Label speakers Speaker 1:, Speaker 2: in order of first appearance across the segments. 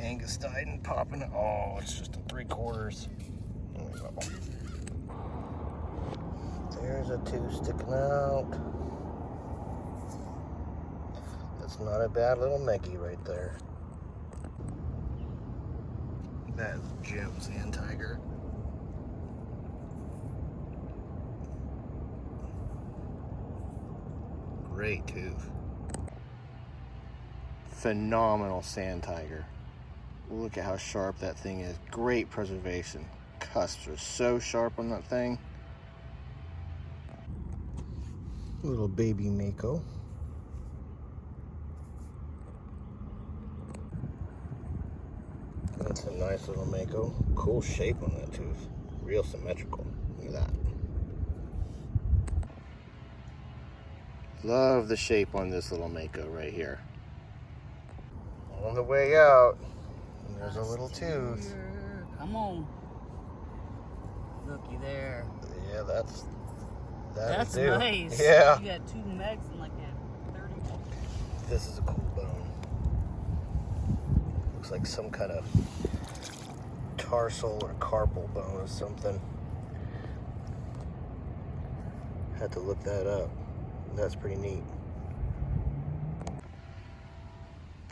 Speaker 1: Angustiden popping. Oh, it's just a 3/4. There we go. There's a tooth sticking out. That's not a bad little Meggie right there. That is Jim Sand Tiger. Great tooth. Phenomenal sand tiger. Look at how sharp that thing is. Great preservation. Cusps are so sharp on that thing. Little baby mako. That's a nice little mako. Cool shape on that tooth. Real symmetrical. Look at that. Love the shape on this little mako right here. On the way out, there's a little tooth.
Speaker 2: Come on. Looky there.
Speaker 1: Yeah, that's
Speaker 2: nice.
Speaker 1: Yeah.
Speaker 2: You got 2 megs and like a 30.
Speaker 1: This is a cool bone. Looks like some kind of tarsal or carpal bone or something. Had to look that up. That's pretty neat.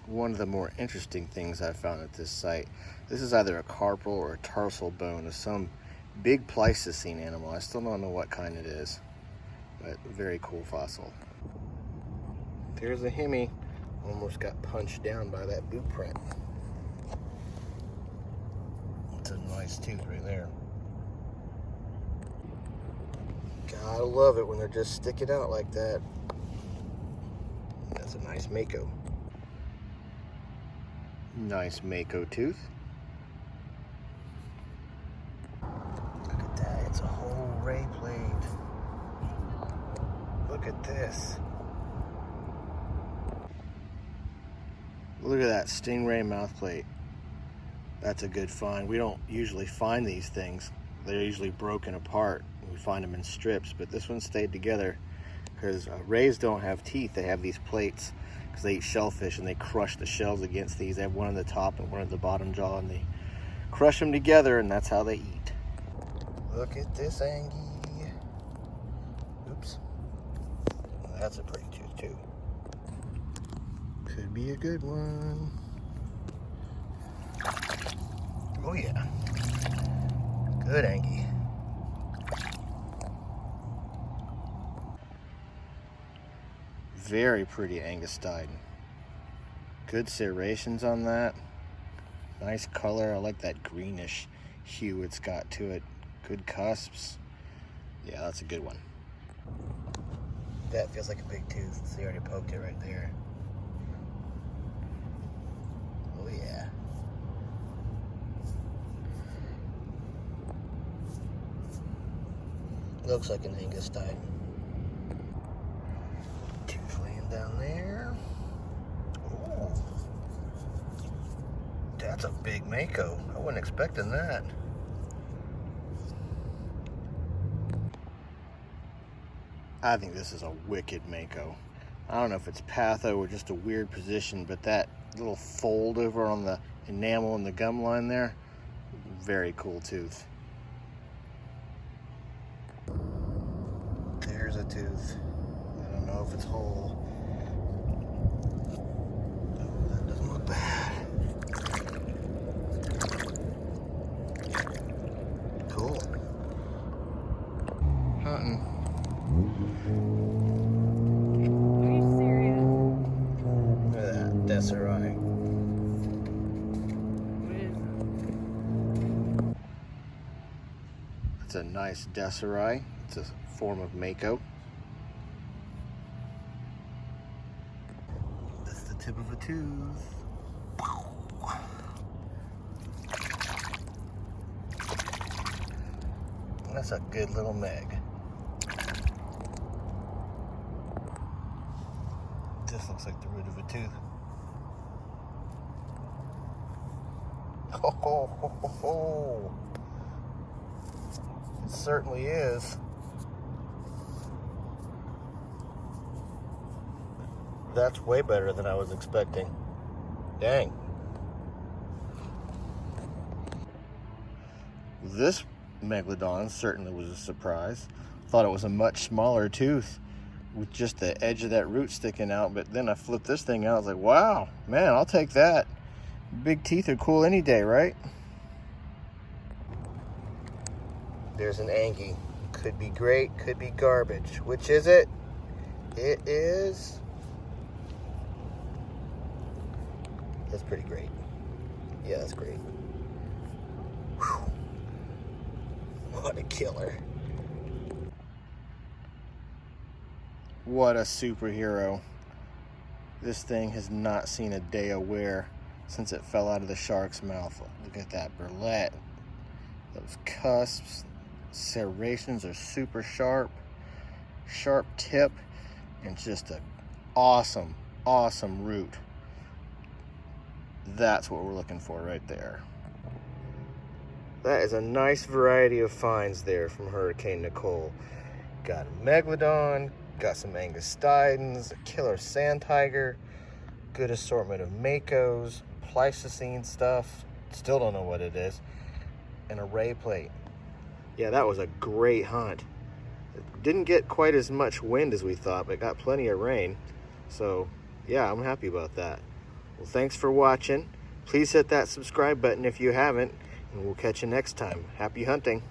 Speaker 1: One of the more interesting things I found at this site, this is either a carpal or a tarsal bone of some big Pleistocene animal. I still don't know what kind it is, but very cool fossil. There's a Hemi. Almost got punched down by that boot print. It's a nice tooth right there. Gotta love it when they're just sticking out like that. That's a nice mako. Nice mako tooth. Look at that, it's a whole ray plate. Look at this. Look at that stingray mouth plate. That's a good find. We don't usually find these things. They're usually broken apart. We find them in strips, but this one stayed together because rays don't have teeth. They have these plates because they eat shellfish and they crush the shells against these. They have one on the top and one at the bottom jaw, and they crush them together, and that's how they eat. Look at this Angie. Oops. That's a pretty tooth too. Could be a good one. Oh yeah. Good Angie. Very pretty angustiden. Good serrations on that. Nice color. I like that greenish hue it's got to it. Good cusps. Yeah, that's a good one. That feels like a big tooth. See, I already poked it right there. Oh yeah. Looks like an angustiden. Tooth laying down there. Ooh. That's a big mako. I wasn't expecting that. I think this is a wicked mako. I don't know if it's patho or just a weird position, but that little fold over on the enamel and the gum line there, very cool tooth. There's a tooth. I don't know if it's whole. Oh, that doesn't look bad. Cool. Hunting.
Speaker 2: Are you serious?
Speaker 1: Look at that Desserai.
Speaker 2: What is it?
Speaker 1: It's a nice Desserai. It's a form of mako. That's the tip of a tooth. That's a good little meg. This looks like the root of a tooth. Oh, it certainly is. That's way better than I was expecting. Dang. This megalodon certainly was a surprise. Thought it was a much smaller tooth with just the edge of that root sticking out, but then I flipped this thing out. I was like, wow, man, I'll take that. Big teeth are cool any day, right? There's an Angie. Could be great, could be garbage. Which is it? It is... That's pretty great. Yeah, that's great. Whew. What a killer. What a superhero. This thing has not seen a day of wear since it fell out of the shark's mouth. Look at that burlette. Those cusps, serrations are super sharp. Sharp tip, and just an awesome, awesome root. That's what we're looking for right there. That is a nice variety of finds there from Hurricane Nicole. Got a megalodon, got some angustidens, a killer sand tiger, good assortment of makos, Pleistocene stuff, still don't know what it is, and a ray plate. Yeah, that was a great hunt. It didn't get quite as much wind as we thought, but got plenty of rain. So yeah, I'm happy about that. Well, thanks for watching. Please hit that subscribe button if you haven't, and we'll catch you next time. Happy hunting.